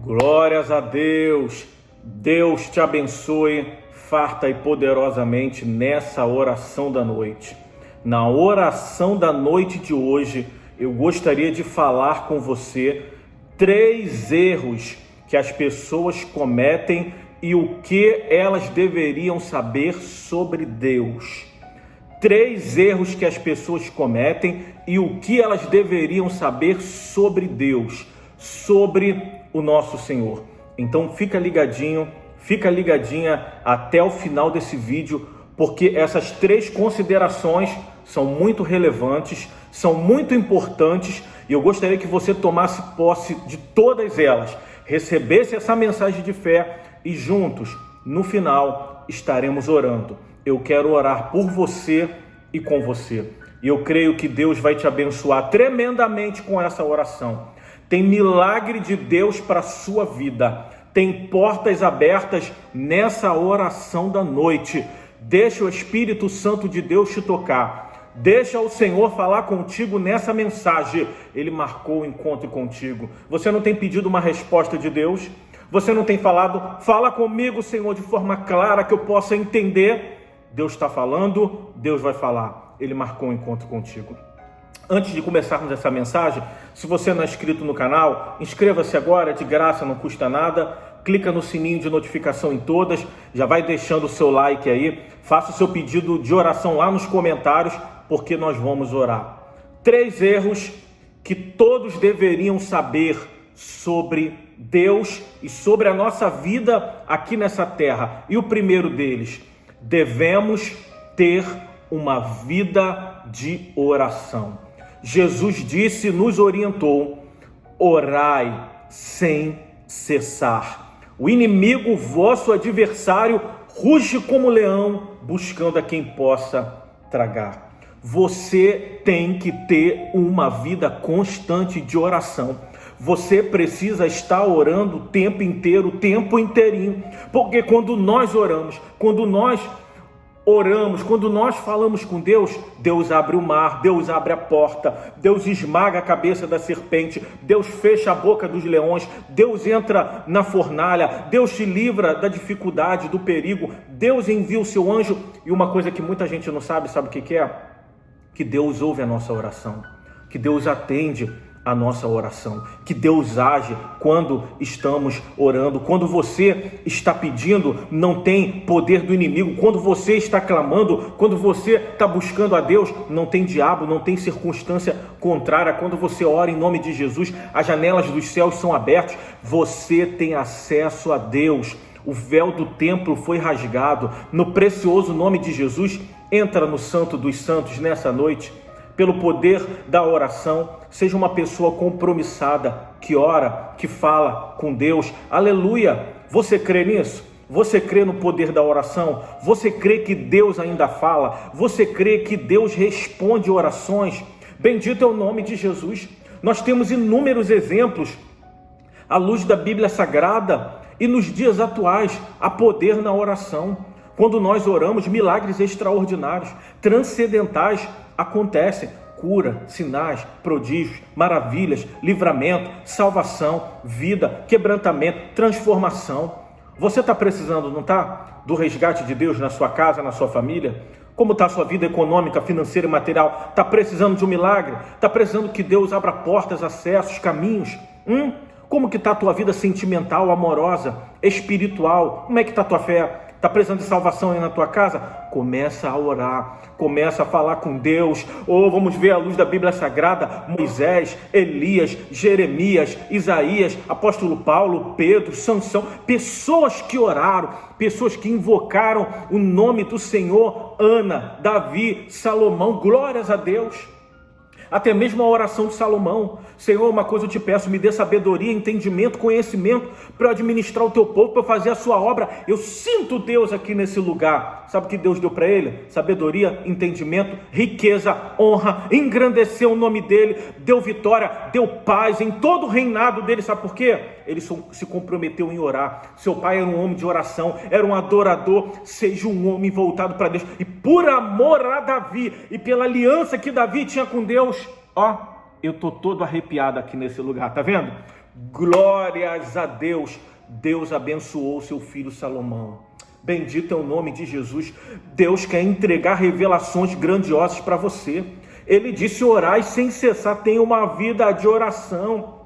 Glórias a Deus. Deus te abençoe farta e poderosamente nessa oração da noite. Na oração da noite de hoje, eu gostaria de falar com você 3 erros que as pessoas cometem e o que elas deveriam saber sobre Deus. 3 erros que as pessoas cometem e o que elas deveriam saber sobre Deus, sobre o nosso Senhor. Então fica ligadinha até o final desse vídeo, porque essas 3 considerações são muito relevantes, são muito importantes e eu gostaria que você tomasse posse de todas elas, recebesse essa mensagem de fé e juntos, no final, estaremos orando. Eu quero orar por você e com você. E eu creio que Deus vai te abençoar tremendamente com essa oração. Tem milagre de Deus para a sua vida. Tem portas abertas nessa oração da noite. Deixa o Espírito Santo de Deus te tocar. Deixa o Senhor falar contigo nessa mensagem. Ele marcou o encontro contigo. Você não tem pedido uma resposta de Deus? Você não tem falado, fala comigo, Senhor, de forma clara que eu possa entender? Deus está falando, Deus vai falar. Ele marcou um encontro contigo. Antes de começarmos essa mensagem, se você não é inscrito no canal, inscreva-se agora, é de graça, não custa nada. Clica no sininho de notificação em todas, já vai deixando o seu like aí. Faça o seu pedido de oração lá nos comentários, porque nós vamos orar. 3 erros que todos deveriam saber sobre Deus e sobre a nossa vida aqui nessa terra. E o primeiro deles, devemos ter uma vida de oração. Jesus disse, nos orientou, orai sem cessar. O inimigo, vosso adversário, ruge como leão, buscando a quem possa tragar. Você tem que ter uma vida constante de oração. Você precisa estar orando o tempo inteiro, o tempo inteirinho. Porque quando nós oramos, quando nós falamos com Deus, Deus abre o mar, Deus abre a porta, Deus esmaga a cabeça da serpente, Deus fecha a boca dos leões, Deus entra na fornalha, Deus te livra da dificuldade, do perigo, Deus envia o seu anjo. E uma coisa que muita gente não sabe o que é? Que Deus ouve a nossa oração, que Deus atende a nossa oração, que Deus age quando estamos orando. Quando você está pedindo, não tem poder do inimigo. Quando você está clamando, quando você está buscando a Deus, não tem diabo, não tem circunstância contrária. Quando você ora em nome de Jesus, as janelas dos céus são abertas, você tem acesso a Deus. O véu do templo foi rasgado. No precioso nome de Jesus, entra no Santo dos Santos nessa noite. Pelo poder da oração, seja uma pessoa compromissada, que ora, que fala com Deus. Aleluia! Você crê nisso? Você crê no poder da oração? Você crê que Deus ainda fala? Você crê que Deus responde orações? Bendito é o nome de Jesus. Nós temos inúmeros exemplos à luz da Bíblia Sagrada e nos dias atuais, há poder na oração. Quando nós oramos, milagres extraordinários, transcendentais acontecem. Cura, sinais, prodígios, maravilhas, livramento, salvação, vida, quebrantamento, transformação. Você está precisando, não está? Do resgate de Deus na sua casa, na sua família? Como está a sua vida econômica, financeira e material? Está precisando de um milagre? Está precisando que Deus abra portas, acessos, caminhos? Como que está a tua vida sentimental, amorosa, espiritual? Como é que está a tua fé? Está precisando de salvação aí na tua casa? Começa a orar, começa a falar com Deus. Vamos ver a luz da Bíblia Sagrada, Moisés, Elias, Jeremias, Isaías, apóstolo Paulo, Pedro, Sansão, pessoas que oraram, pessoas que invocaram o nome do Senhor, Ana, Davi, Salomão, glórias a Deus. Até mesmo a oração de Salomão: Senhor, uma coisa eu te peço, me dê sabedoria, entendimento, conhecimento para administrar o teu povo, para fazer a sua obra. Eu sinto Deus aqui nesse lugar. Sabe o que Deus deu para ele? Sabedoria, entendimento, riqueza, honra, engrandeceu o nome dele, deu vitória, deu paz em todo o reinado dele. Sabe por quê? Ele se comprometeu em orar. Seu pai era um homem de oração, era um adorador. Seja um homem voltado para Deus. E por amor a Davi e pela aliança que Davi tinha com Deus, eu tô todo arrepiado aqui nesse lugar, tá vendo? Glórias a Deus. Deus abençoou seu filho Salomão. Bendito é o nome de Jesus. Deus quer entregar revelações grandiosas para você. Ele disse: orai sem cessar, tenha uma vida de oração.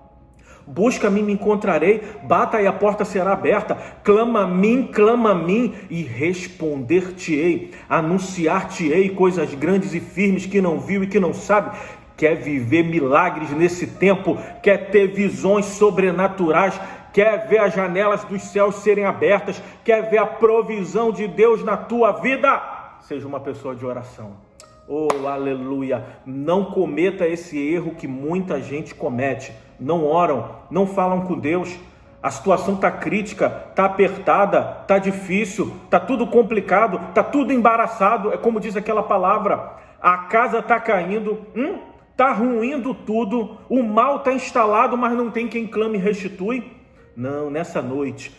Busca-me, me encontrarei, bata e a porta será aberta, clama a mim e responder-te-ei, anunciar-te-ei coisas grandes e firmes que não viu e que não sabe. Quer viver milagres nesse tempo, quer ter visões sobrenaturais, quer ver as janelas dos céus serem abertas, quer ver a provisão de Deus na tua vida? Seja uma pessoa de oração. Oh, aleluia! Não cometa esse erro que muita gente comete. Não oram, não falam com Deus. A situação está crítica, está apertada, está difícil, está tudo complicado, está tudo embaraçado. É como diz aquela palavra: a casa está caindo, está ruindo tudo, o mal está instalado, mas não tem quem clame e restitui. Não, nessa noite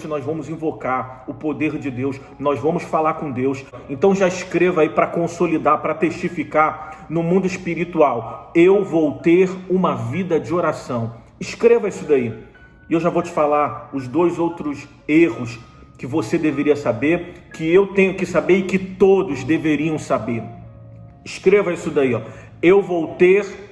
nós vamos invocar o poder de Deus, nós vamos falar com Deus. Então já escreva aí para consolidar, para testificar no mundo espiritual: eu vou ter uma vida de oração. Escreva isso daí. E eu já vou te falar os 2 outros erros que você deveria saber, que eu tenho que saber e que todos deveriam saber. Escreva isso daí, ó. Eu vou ter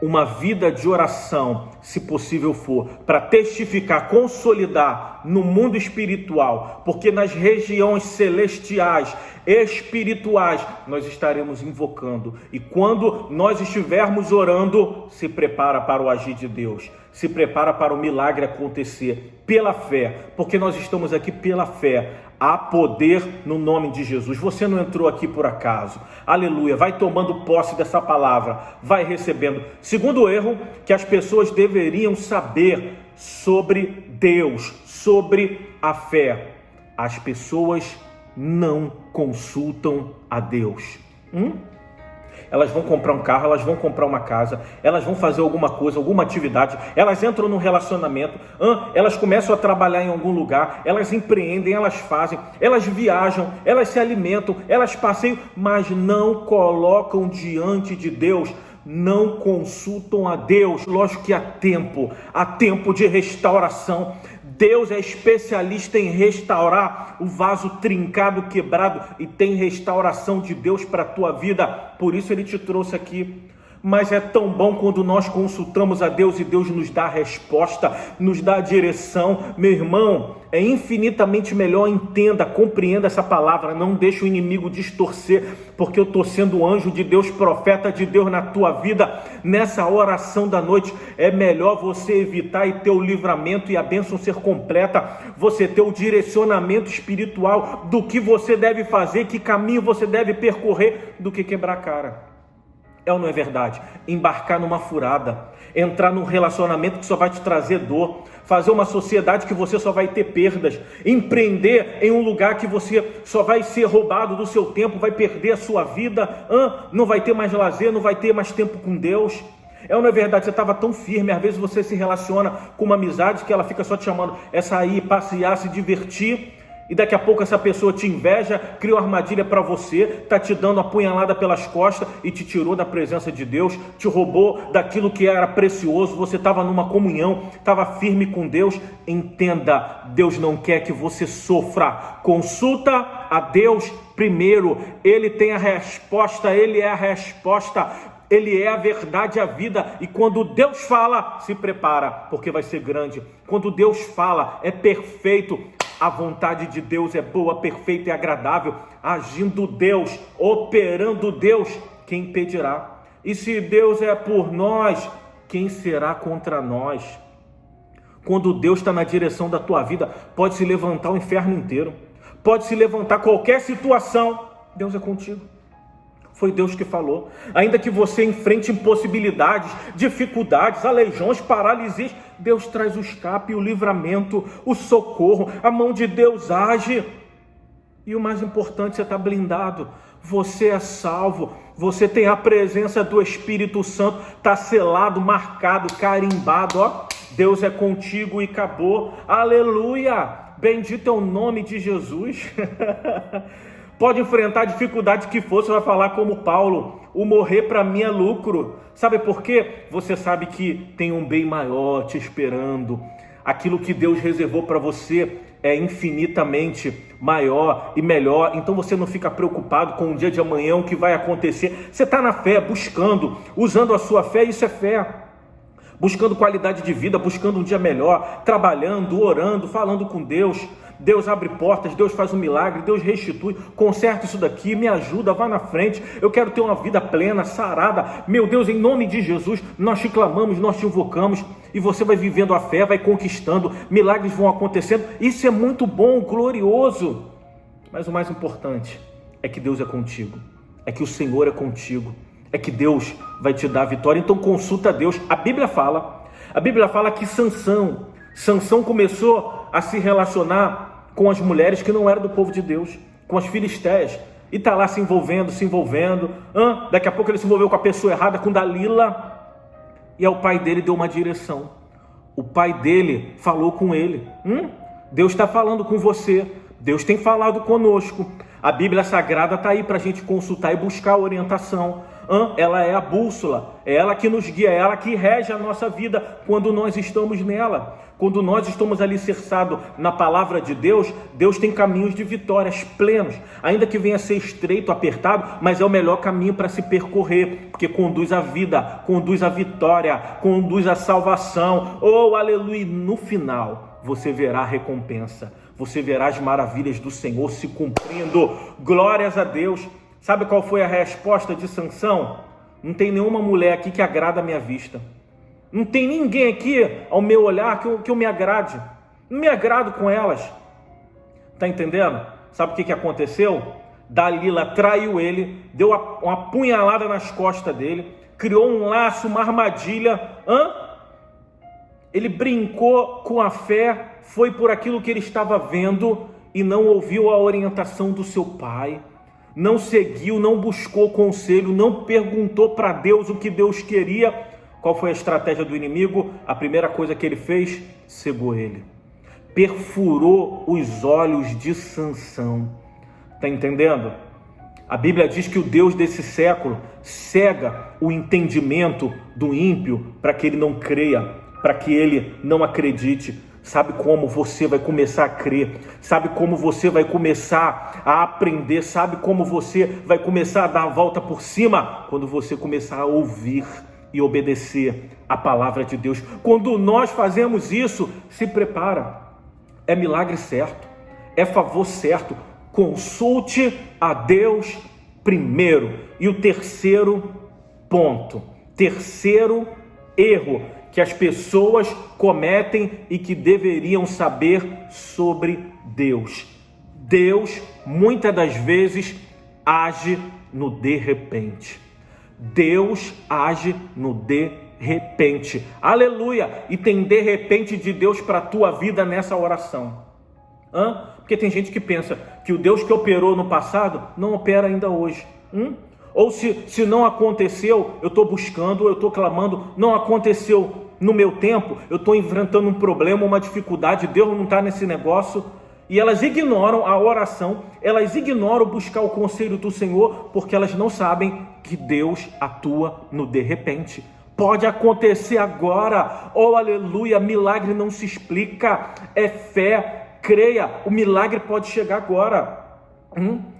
uma vida de oração, se possível for, para testificar, consolidar no mundo espiritual, porque nas regiões celestiais, espirituais, nós estaremos invocando. E quando nós estivermos orando, se prepara para o agir de Deus, se prepara para o milagre acontecer, pela fé, porque nós estamos aqui pela fé. Há poder no nome de Jesus. Você não entrou aqui por acaso. Aleluia. Vai tomando posse dessa palavra. Vai recebendo. Segundo erro que as pessoas deveriam saber sobre Deus, sobre a fé: as pessoas não consultam a Deus. Elas vão comprar um carro, elas vão comprar uma casa, elas vão fazer alguma coisa, alguma atividade, elas entram num relacionamento, elas começam a trabalhar em algum lugar, elas empreendem, elas fazem, elas viajam, elas se alimentam, elas passeiam, mas não colocam diante de Deus, não consultam a Deus. Lógico que há tempo de restauração. Deus é especialista em restaurar o vaso trincado, quebrado, e tem restauração de Deus para a tua vida. Por isso Ele te trouxe aqui. Mas é tão bom quando nós consultamos a Deus e Deus nos dá a resposta, nos dá a direção. Meu irmão, é infinitamente melhor, entenda, compreenda essa palavra. Não deixe o inimigo distorcer, porque eu estou sendo anjo de Deus, profeta de Deus na tua vida. Nessa oração da noite, é melhor você evitar e ter o livramento e a bênção ser completa. Você ter o direcionamento espiritual do que você deve fazer, que caminho você deve percorrer, do que quebrar a cara. É ou não é verdade? Embarcar numa furada, entrar num relacionamento que só vai te trazer dor, fazer uma sociedade que você só vai ter perdas, empreender em um lugar que você só vai ser roubado do seu tempo, vai perder a sua vida, não vai ter mais lazer, não vai ter mais tempo com Deus. É ou não é verdade? Você estava tão firme, às vezes você se relaciona com uma amizade que ela fica só te chamando, é sair, passear, se divertir. E daqui a pouco essa pessoa te inveja, cria uma armadilha para você, está te dando uma punhalada pelas costas e te tirou da presença de Deus, te roubou daquilo que era precioso. Você estava numa comunhão, estava firme com Deus. Entenda, Deus não quer que você sofra. Consulta a Deus primeiro, Ele tem a resposta, Ele é a resposta. Ele é a verdade e a vida. E quando Deus fala, se prepara, porque vai ser grande. Quando Deus fala, é perfeito. A vontade de Deus é boa, perfeita e agradável. Agindo Deus, operando Deus, quem impedirá? E se Deus é por nós, quem será contra nós? Quando Deus está na direção da tua vida, pode se levantar o inferno inteiro. Pode se levantar qualquer situação. Deus é contigo. Foi Deus que falou. Ainda que você enfrente impossibilidades, dificuldades, aleijões, paralisias, Deus traz o escape, o livramento, o socorro. A mão de Deus age. E o mais importante, você está blindado. Você é salvo. Você tem a presença do Espírito Santo. Está selado, marcado, carimbado. Ó, Deus é contigo e acabou. Aleluia! Bendito é o nome de Jesus. pode enfrentar a dificuldade que for, você vai falar como Paulo: o morrer para mim é lucro. Sabe por quê? Você sabe que tem um bem maior te esperando. Aquilo que Deus reservou para você é infinitamente maior e melhor. Então você não fica preocupado com o dia de amanhã, o que vai acontecer. Você está na fé, buscando, usando a sua fé, isso é fé. Buscando qualidade de vida, buscando um dia melhor, trabalhando, orando, falando com Deus. Deus abre portas, Deus faz um milagre, Deus restitui, conserta isso daqui, me ajuda, vá na frente. Eu quero ter uma vida plena, sarada. Meu Deus, em nome de Jesus, nós te clamamos, nós te invocamos, e você vai vivendo a fé, vai conquistando, milagres vão acontecendo. Isso é muito bom, glorioso. Mas o mais importante é que Deus é contigo, é que o Senhor é contigo, é que Deus vai te dar a vitória. Então consulta a Deus. A Bíblia fala que Sansão começou a se relacionar com as mulheres que não eram do povo de Deus, com as filisteias, e está lá se envolvendo, daqui a pouco ele se envolveu com a pessoa errada, com Dalila, e aí o pai dele deu uma direção. O pai dele falou com ele: Deus está falando com você, Deus tem falado conosco. A Bíblia Sagrada está aí para a gente consultar e buscar orientação. Ela é a bússola, é ela que nos guia, é ela que rege a nossa vida quando nós estamos nela. Quando nós estamos alicerçados na palavra de Deus, Deus tem caminhos de vitórias plenos, ainda que venha a ser estreito, apertado, mas é o melhor caminho para se percorrer, porque conduz à vida, conduz à vitória, conduz à salvação. Oh, aleluia! No final, você verá a recompensa, você verá as maravilhas do Senhor se cumprindo. Glórias a Deus! Sabe qual foi a resposta de Sansão? Não tem nenhuma mulher aqui que agrada a minha vista. Não tem ninguém aqui, ao meu olhar, que eu me agrade. Não me agrado com elas. Está entendendo? Sabe o que aconteceu? Dalila traiu ele, deu uma punhalada nas costas dele, criou um laço, uma armadilha. Ele brincou com a fé, foi por aquilo que ele estava vendo e não ouviu a orientação do seu pai. Não seguiu, não buscou conselho, não perguntou para Deus o que Deus queria. Qual foi a estratégia do inimigo? A primeira coisa que ele fez, cegou ele. Perfurou os olhos de Sansão. Está entendendo? A Bíblia diz que o Deus desse século cega o entendimento do ímpio para que ele não creia, para que ele não acredite. Sabe como você vai começar a crer? Sabe como você vai começar a aprender? Sabe como você vai começar a dar a volta por cima? Quando você começar a ouvir e obedecer a palavra de Deus. Quando nós fazemos isso, se prepara. É milagre certo, é favor certo. Consulte a Deus primeiro. E o terceiro ponto, terceiro erro que as pessoas cometem e que deveriam saber sobre Deus. Deus, muitas das vezes, age no de repente. Deus age no de repente. Aleluia! E tem de repente de Deus para a tua vida nessa oração. Porque tem gente que pensa que o Deus que operou no passado não opera ainda hoje. Ou se não aconteceu, eu estou buscando, eu estou clamando, não aconteceu no meu tempo, eu estou enfrentando um problema, uma dificuldade, Deus não está nesse negócio. E elas ignoram a oração, elas ignoram buscar o conselho do Senhor, porque elas não sabem que Deus atua no de repente. Pode acontecer agora, oh aleluia, milagre não se explica, é fé, creia, o milagre pode chegar agora.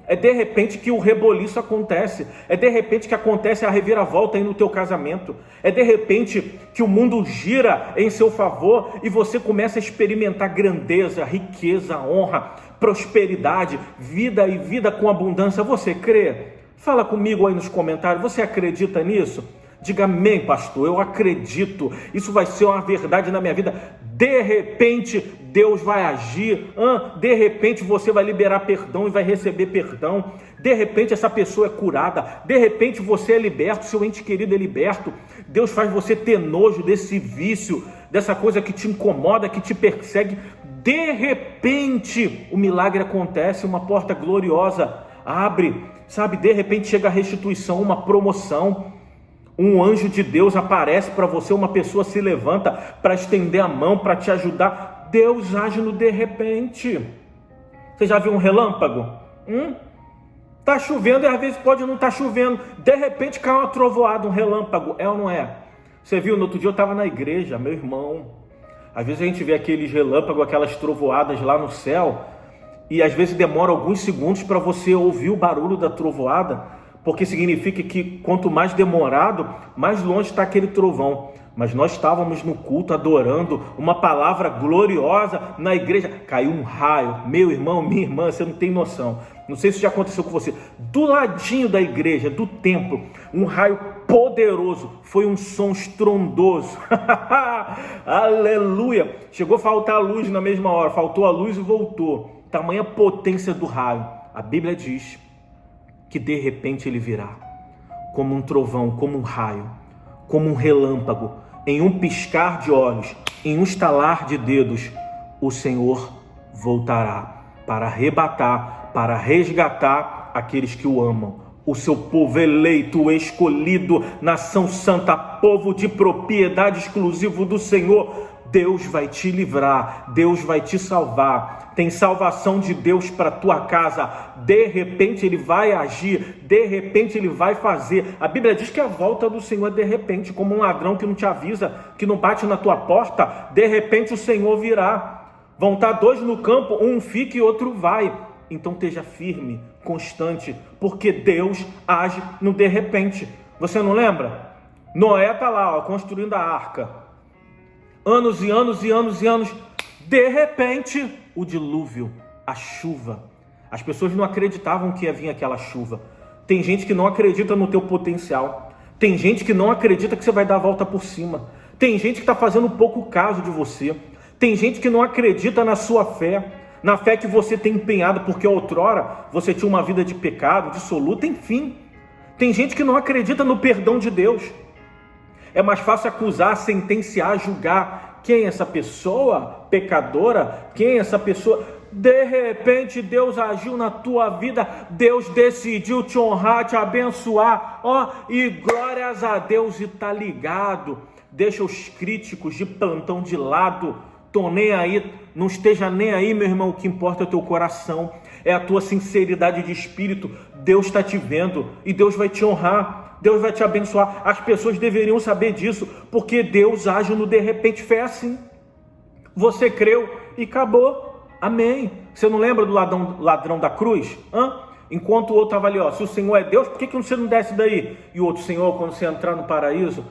É de repente que o reboliço acontece, é de repente que acontece a reviravolta aí no teu casamento, é de repente que o mundo gira em seu favor e você começa a experimentar grandeza, riqueza, honra, prosperidade, vida e vida com abundância. Você crê? Fala comigo aí nos comentários, você acredita nisso? Diga amém, pastor, eu acredito, isso vai ser uma verdade na minha vida. De repente Deus vai agir, de repente você vai liberar perdão e vai receber perdão, de repente essa pessoa é curada, de repente você é liberto, seu ente querido é liberto. Deus faz você ter nojo desse vício, dessa coisa que te incomoda, que te persegue. De repente o milagre acontece, uma porta gloriosa abre, sabe? De repente chega a restituição, uma promoção. Um anjo de Deus aparece para você, uma pessoa se levanta para estender a mão, para te ajudar. Deus age no de repente. Você já viu um relâmpago? Tá chovendo e às vezes pode não estar chovendo. De repente cai uma trovoada, um relâmpago. É ou não é? Você viu, no outro dia eu estava na igreja, meu irmão. Às vezes a gente vê aqueles relâmpagos, aquelas trovoadas lá no céu. E às vezes demora alguns segundos para você ouvir o barulho da trovoada. Porque significa que quanto mais demorado, mais longe está aquele trovão. Mas nós estávamos no culto adorando uma palavra gloriosa na igreja. Caiu um raio, meu irmão, minha irmã, você não tem noção. Não sei se já aconteceu com você. Do ladinho da igreja, do templo, um raio poderoso. Foi um som estrondoso. Aleluia! Chegou a faltar a luz na mesma hora. Faltou a luz e voltou. Tamanha potência do raio. A Bíblia diz que de repente ele virá. Como um trovão, como um raio, como um relâmpago. Em um piscar de olhos, em um estalar de dedos, o Senhor voltará para arrebatar, para resgatar aqueles que o amam. O seu povo eleito, escolhido, nação santa, povo de propriedade exclusivo do Senhor. Deus vai te livrar, Deus vai te salvar. Tem salvação de Deus para tua casa. De repente ele vai agir, de repente ele vai fazer. A Bíblia diz que a volta do Senhor é de repente, como um ladrão que não te avisa, que não bate na tua porta. De repente o Senhor virá. Vão estar dois no campo, um fica e outro vai. Então esteja firme, constante, porque Deus age no de repente. Você não lembra? Noé está lá, construindo a arca. Anos e anos e anos e anos. De repente, o dilúvio, a chuva. As pessoas não acreditavam que ia vir aquela chuva. Tem gente que não acredita no teu potencial. Tem gente que não acredita que você vai dar a volta por cima. Tem gente que está fazendo pouco caso de você. Tem gente que não acredita na sua fé, na fé que você tem empenhado, porque outrora você tinha uma vida de pecado, dissoluta, enfim. Tem gente que não acredita no perdão de Deus. É mais fácil acusar, sentenciar, julgar. Quem é essa pessoa pecadora? Quem é essa pessoa? De repente Deus agiu na tua vida, Deus decidiu te honrar, te abençoar, e glórias a Deus, e tá ligado. Deixa os críticos de plantão de lado. Tô nem aí, não esteja nem aí, meu irmão. O que importa é o teu coração, é a tua sinceridade de espírito. Deus está te vendo e Deus vai te honrar, Deus vai te abençoar. As pessoas deveriam saber disso, porque Deus age no de repente. Fé assim. Você creu e acabou. Amém. Você não lembra do ladrão da cruz? Enquanto o outro estava ali, se o Senhor é Deus, por que você não desce daí? E o outro: Senhor, quando você entrar no paraíso,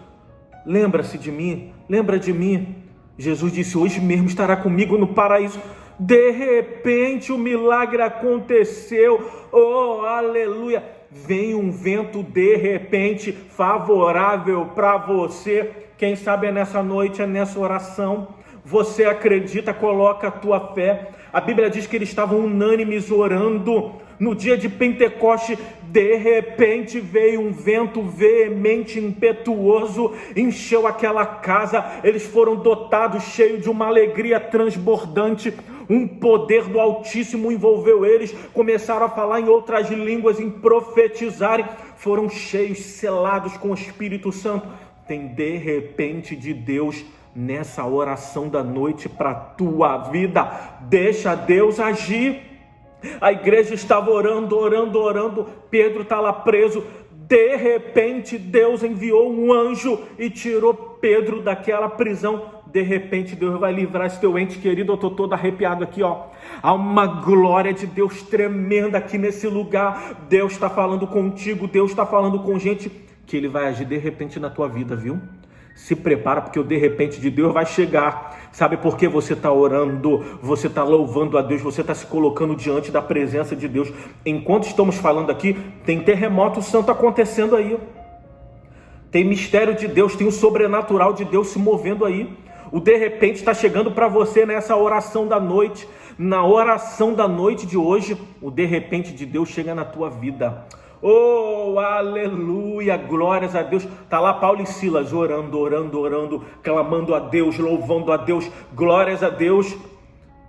lembra-se de mim, lembra de mim. Jesus disse: hoje mesmo estará comigo no paraíso. De repente o milagre aconteceu. Oh, aleluia. Vem um vento de repente favorável para você. Quem sabe é nessa noite, é nessa oração. Você acredita, coloca a tua fé. A Bíblia diz que eles estavam unânimes orando. No dia de Pentecoste, de repente veio um vento veemente, impetuoso, encheu aquela casa. Eles foram dotados, cheios de uma alegria transbordante. Um poder do Altíssimo envolveu eles. Começaram a falar em outras línguas, em profetizarem. Foram cheios, selados com o Espírito Santo. Tem de repente de Deus nessa oração da noite para a tua vida. Deixa Deus agir. A igreja estava orando. Pedro está lá preso. De repente Deus enviou um anjo e tirou Pedro daquela prisão. De repente Deus vai livrar esse teu ente querido. Eu estou todo arrepiado aqui, Há uma glória de Deus tremenda aqui nesse lugar. Deus está falando contigo, Deus está falando com gente que Ele vai agir de repente na tua vida, viu? Se prepara, porque o de repente de Deus vai chegar. Sabe por que você está orando? Você está louvando a Deus, você está se colocando diante da presença de Deus. Enquanto estamos falando aqui, tem terremoto santo acontecendo aí. Tem mistério de Deus, tem o sobrenatural de Deus se movendo aí. O de repente está chegando para você nessa oração da noite. Na oração da noite de hoje, o de repente de Deus chega na tua vida. Oh, aleluia, glórias a Deus. Está lá Paulo e Silas orando, clamando a Deus, louvando a Deus, glórias a Deus.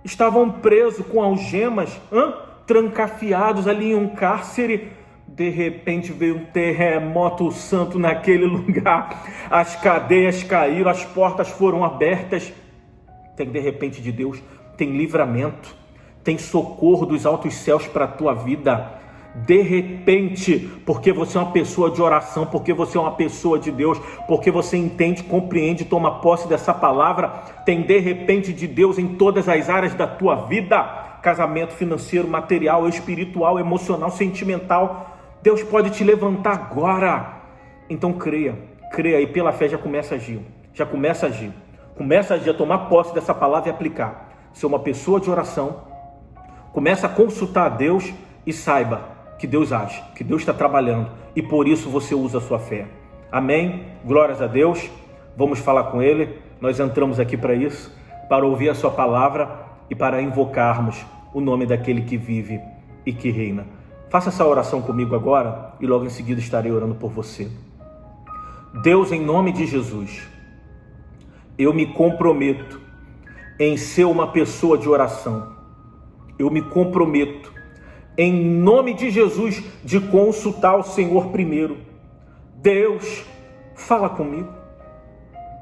Estavam presos com algemas, trancafiados ali em um cárcere. De repente veio um terremoto santo naquele lugar. As cadeias caíram, as portas foram abertas. Tem de repente de Deus, tem livramento, tem socorro dos altos céus para a tua vida. De repente, porque você é uma pessoa de oração, porque você é uma pessoa de Deus, porque você entende, compreende, toma posse dessa palavra, tem de repente de Deus em todas as áreas da tua vida, casamento, financeiro, material, espiritual, emocional, sentimental. Deus pode te levantar agora. Então creia e pela fé já começa a agir, começa a agir, a tomar posse dessa palavra e aplicar. Ser uma pessoa de oração, começa a consultar a Deus e saiba que Deus age, que Deus está trabalhando e por isso você usa a sua fé. Amém? Glórias a Deus. Vamos falar com Ele. Nós entramos aqui para isso, para ouvir a sua palavra e para invocarmos o nome daquele que vive e que reina. Faça essa oração comigo agora e logo em seguida estarei orando por você. Deus, em nome de Jesus, eu me comprometo em ser uma pessoa de oração. Eu me comprometo em nome de Jesus, de consultar o Senhor primeiro. Deus, fala comigo,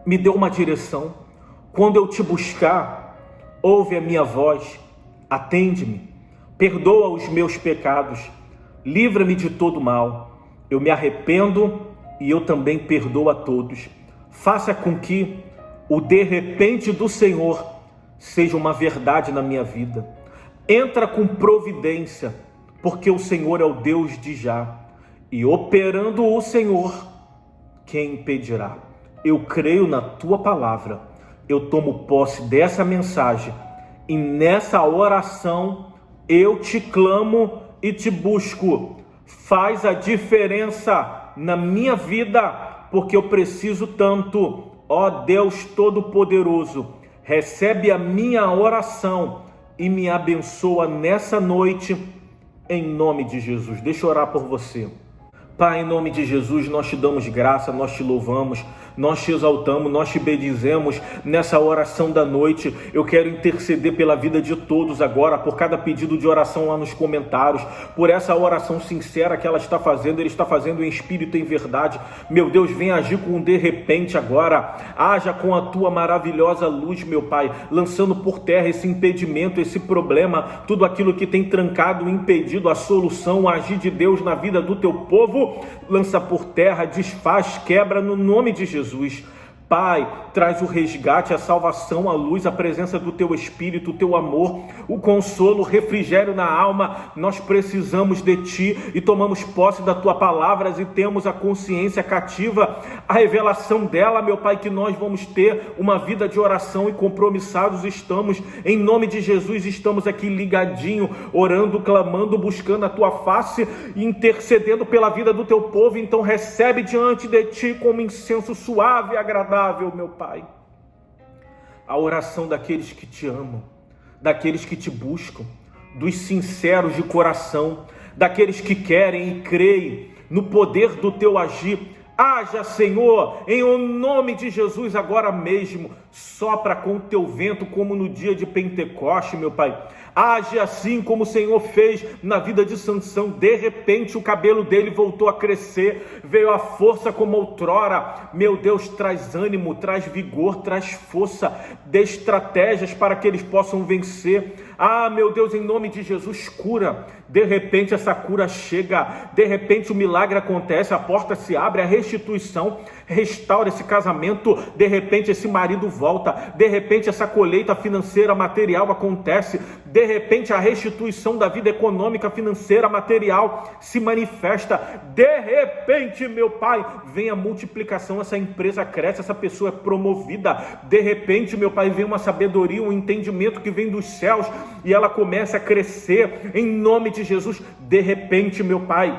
me dê uma direção. Quando eu te buscar, ouve a minha voz, atende-me, perdoa os meus pecados, livra-me de todo mal. Eu me arrependo e eu também perdoo a todos. Faça com que o de repente do Senhor seja uma verdade na minha vida. Entra com providência, porque o Senhor é o Deus de já. E operando o Senhor, quem impedirá? Eu creio na tua palavra. Eu tomo posse dessa mensagem. E nessa oração, eu te clamo e te busco. Faz a diferença na minha vida, porque eu preciso tanto. Ó Deus Todo-Poderoso, recebe a minha oração e me abençoa nessa noite, em nome de Jesus. Deixa eu orar por você. Pai, em nome de Jesus, nós te damos graça, nós te louvamos, nós te exaltamos, nós te bendizemos nessa oração da noite. Eu quero interceder pela vida de todos agora, por cada pedido de oração lá nos comentários, por essa oração sincera que ela está fazendo, ele está fazendo em espírito e em verdade. Meu Deus, vem agir com um de repente agora, haja com a tua maravilhosa luz, meu Pai, lançando por terra esse impedimento, esse problema, tudo aquilo que tem trancado, impedido a solução, o agir de Deus na vida do teu povo, lança por terra, desfaz, quebra no nome de Jesus. Pai, traz o resgate, a salvação, a luz, a presença do teu Espírito, o teu amor, o consolo, o refrigério na alma. Nós precisamos de ti e tomamos posse da tua palavra e temos a consciência cativa, a revelação dela, meu Pai, que nós vamos ter uma vida de oração e compromissados estamos, em nome de Jesus, estamos aqui ligadinho, orando, clamando, buscando a tua face e intercedendo pela vida do teu povo. Então recebe diante de ti como incenso suave e agradável, meu Pai, a oração daqueles que te amam, daqueles que te buscam, dos sinceros de coração, daqueles que querem e creem no poder do teu agir. Haja, Senhor, em nome de Jesus agora mesmo, sopra com o teu vento como no dia de Pentecoste, meu Pai. Age assim como o Senhor fez na vida de Sansão. De repente o cabelo dele voltou a crescer, veio a força como outrora. Meu Deus, traz ânimo, traz vigor, traz força, dê estratégias para que eles possam vencer. Ah, meu Deus, em nome de Jesus, cura. De repente essa cura chega, de repente o milagre acontece, a porta se abre, a restituição, restaura esse casamento, de repente esse marido volta, de repente essa colheita financeira, material acontece, de repente a restituição da vida econômica, financeira, material se manifesta, de repente, meu Pai, vem a multiplicação, essa empresa cresce, essa pessoa é promovida, de repente, meu Pai, vem uma sabedoria, um entendimento que vem dos céus e ela começa a crescer, em nome de Jesus. De repente, meu Pai,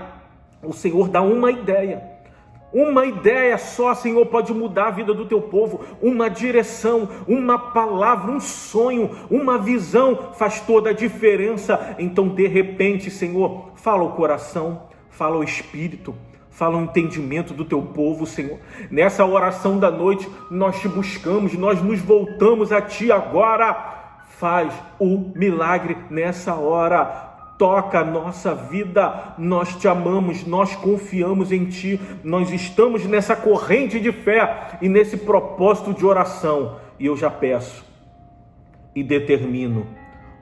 o Senhor dá uma ideia só, Senhor, pode mudar a vida do teu povo. Uma direção, uma palavra, um sonho, uma visão faz toda a diferença. Então, de repente, Senhor, fala o coração, fala o espírito, fala o entendimento do teu povo, Senhor. Nessa oração da noite, nós te buscamos, nós nos voltamos a ti agora. Faz o milagre nessa hora. Toca a nossa vida, nós te amamos, nós confiamos em ti, nós estamos nessa corrente de fé e nesse propósito de oração. E eu já peço e determino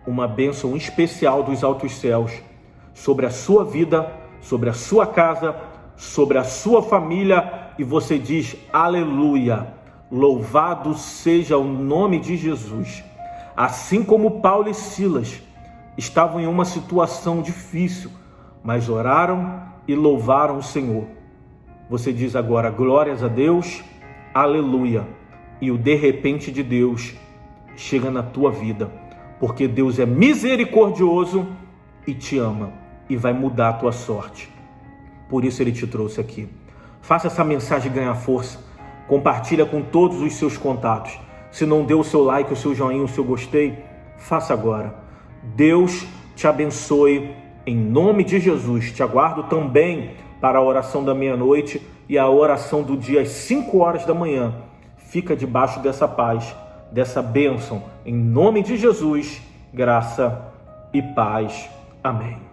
uma bênção especial dos altos céus sobre a sua vida, sobre a sua casa, sobre a sua família, e você diz: aleluia, louvado seja o nome de Jesus. Assim como Paulo e Silas estavam em uma situação difícil, mas oraram e louvaram o Senhor. Você diz agora: glórias a Deus, aleluia. E o de repente de Deus chega na tua vida, porque Deus é misericordioso e te ama e vai mudar a tua sorte. Por isso Ele te trouxe aqui. Faça essa mensagem ganhar força. Compartilha com todos os seus contatos. Se não deu o seu like, o seu joinha, o seu gostei, faça agora. Deus te abençoe em nome de Jesus. Te aguardo também para a oração da meia-noite e a oração do dia às 5 horas da manhã. Fica debaixo dessa paz, dessa bênção. Em nome de Jesus, graça e paz. Amém.